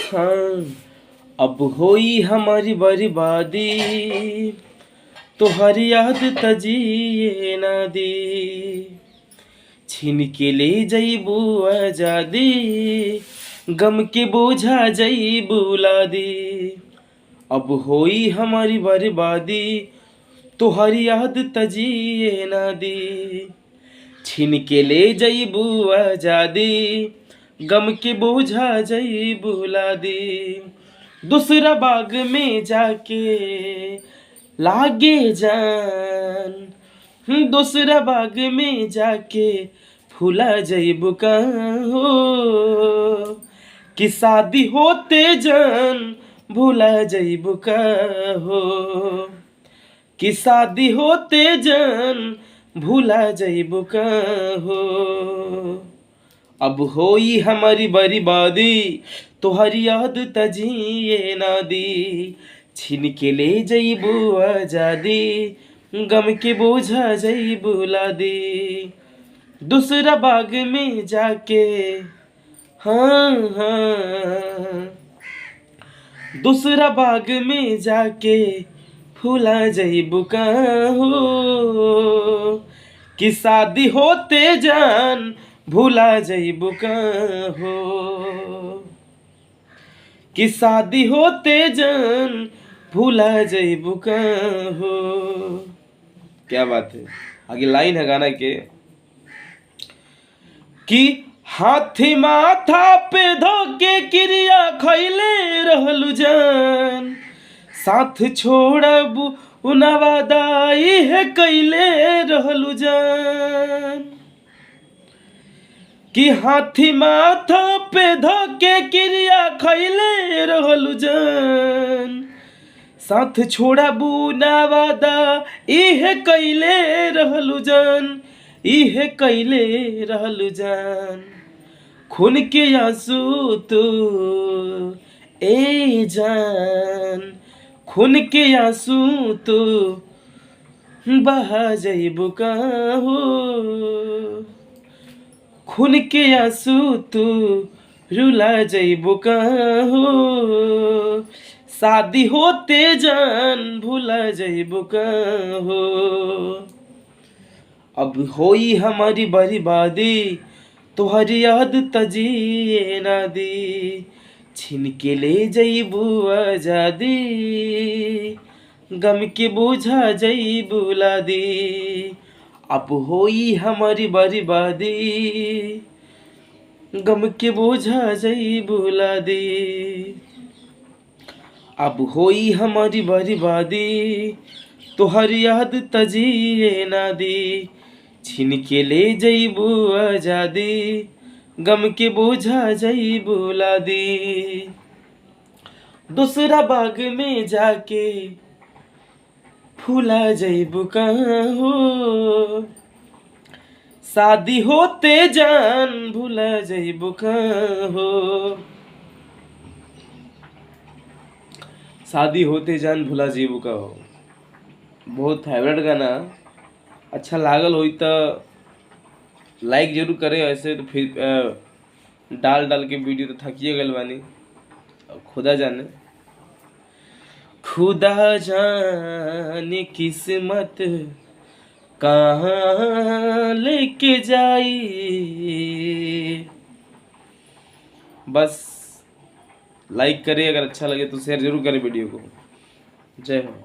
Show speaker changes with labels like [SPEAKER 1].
[SPEAKER 1] हाँ, अब होई हमारी बर्बादी, तोहर याद तजिए ना दी। छीन के ले जइबू आजादी, गम के बोझा जइबू लादी। अब होई हमारी बर्बादी, तोहर याद तजिए ना दी। छीन के ले जइबू आजादी, गम के बोझा जइबू लादी। दूसरा बाग में जाके लागे जान, दूसरा बाग में जाके फूला जइबू का हो। कि शादी होते जान भूला जइबू का हो। कि शादी होते जान भूला जइबू का हो। अब होई हमारी बर्बादी, तोहर याद तजिए ना दी। छीन के ले जइबू आजादी, गम के बोझा जइबू लादी। दूसरा बाग में जाके, हाँ हाँ, दूसरा बाग में जाके फूला जइबू का हो। कि शादी होते जान भूला जइबू का हो। कि शादी होते जान भूला जइबू का हो। क्या बात है। आगे लाइन है गाना के कि हाथी माथा पे धोके क्रिया खैले रहलू जान। साथ छोड़ब उनवादाई है कैले रहलू जान। कि हाथी माथा पे धोके क्रिया खैले रहलू जान। साथ छोड़बू नवादा इहे कैले रहलू जान। इहे कैले रहलू जान। खून के आंसू तो ए जान, खून के आंसू तो बहा जइबू का हो। खून के आंसू तो रुला जइबू का हो। शादी होते जान भूला जइबू का हो। अब होई हमारी बर्बादी, तोहर याद तजिए ना दी। छीन के ले जइबू आजादी, गम के बोझा जइबू लादी। अब होई हमारी बर्बादी, गम के बोझा जइबू लादी। अब होई हमारी बर्बादी, तोहर याद तजिए ना दी। छीन के ले जइबू आजादी, गम के बोझा जइबू लादी। दूसरा बाग में जाके फूला जइबू का हो। शादी होते जान भूला जइबू का हो। शादी होते जान भूला जइबू का हो। बहुत फेवरेट गाना। अच्छा लागल होई तो लाइक जरूर करें। ऐसे तो फिर डाल के वीडियो तो थकिए गल बानी। खुदा जाने, खुदा जाने किस्मत कहाँ लेके जाई। बस लाइक करें, अगर अच्छा लगे तो शेयर जरूर करें वीडियो को। जय हो।